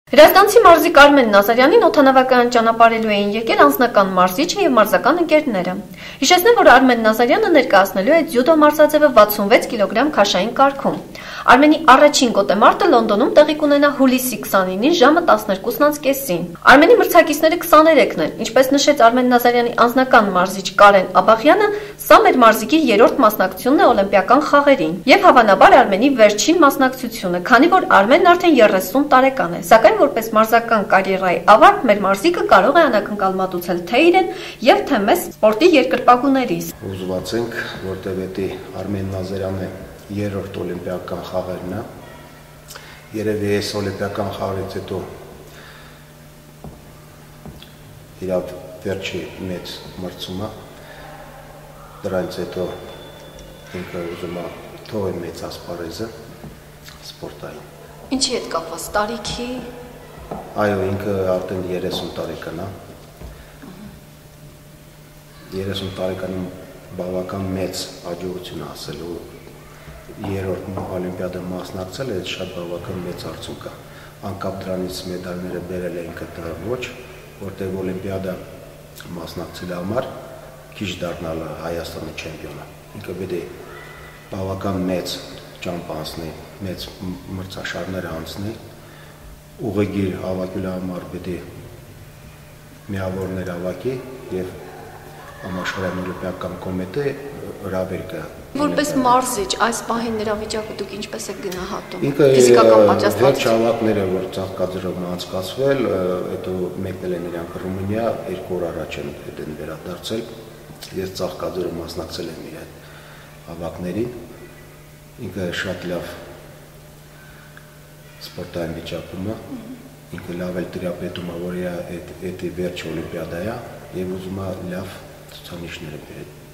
Հրազդանցի մարզիկ Արմեն Նազարյանին օդանավակայան ճանապարհելու էին եկել անձնական մարզիչը եւ մարզական ընկերները։ Հիշեցնեմ, որ Արմեն Նազարյանը ներկայացնելու է ձյուդո մարզաձևը 66 կիլոգրամ քաշային կարգում։ Արմենի առաջին գոտեմարտը Լոնդոնում տեղի կունենա հուլիսի 29-ին ժամը 12:30-ին։ Արմենի մրցակիցները 23-ն են, ինչպես նշեց Արմեն Նազարյանի անձնական մարզիչ Կարեն Աբախյանը, սա մեր մարզիկի երրորդ մասնակցությունն է օլիմպիական խաղերին եւ հավանաբար Արմենի վերջին մասնակցությունը, քանի որ Արմենն արդեն 30 տարեկան է, սակայն որպես մարզական կարիերայի ավարտ մեր մարզիկը կարող է անակնկալ մատուցել թե իրեն եւ թե մեծ սպորտի երկրպագուներից։ Ուզված ենք, որտեղ էդի Արմեն Նազարյանը երրորդ օլիմպիական խաղերն է, երևի այս օլիմպիական խաղերից հետո իր վերջի մեծ մրցումը, դրանից հետո ինքը ուզում է թողել մեծ ասպարեզը սպորտային։ Ինչի հետ կապված, տարիքի։ Այո, ինքը արդեն 30 տարեկան է։ 30 տարեկանում բավական մեծ հաջողություն է ասելու երրորդ օլիմպիադա մասնակցել է, շատ բավական մեծ արդյունք է։ Անկապ դրանից մեդալները բերել է ինքը ոչ, որտեղ օլիմպիադա մասնակցելու համար քիչ դառնալ Հայաստանի չեմպիոնը։ Ինքը պետք է բավական մեծ ճամփ անցնի, մեծ մրցաշարներ անցնի, ուղեգիր հավաքելու համար պետք է միավորներ հավաքի եւ համաշխարհային օլիմպիական կոմիտե հրավերքը։ Որպես մարզիչ այս պահին նրա վիճակը դուք ինչպես եք գնահատում։ Ֆիզիկական պատասխանատվություն։ Վերջ հավաքները, որ Ծաղկաձորում անցկացվել, հետո մեկնել են իրանք Ռումինիա, 2 օր առաջ են վերադարձել։ Ես Ծաղկաձորում մասնակցել եմ իր հավաքներին։ Ինքը շատ լավ սպորտային վիճակում է։ Ինքը լավ էլ տիրապետում է, որ իր այդ վերջ օլիմպիադա է եւ ուզում է լավ ցուցանիշներ բերել։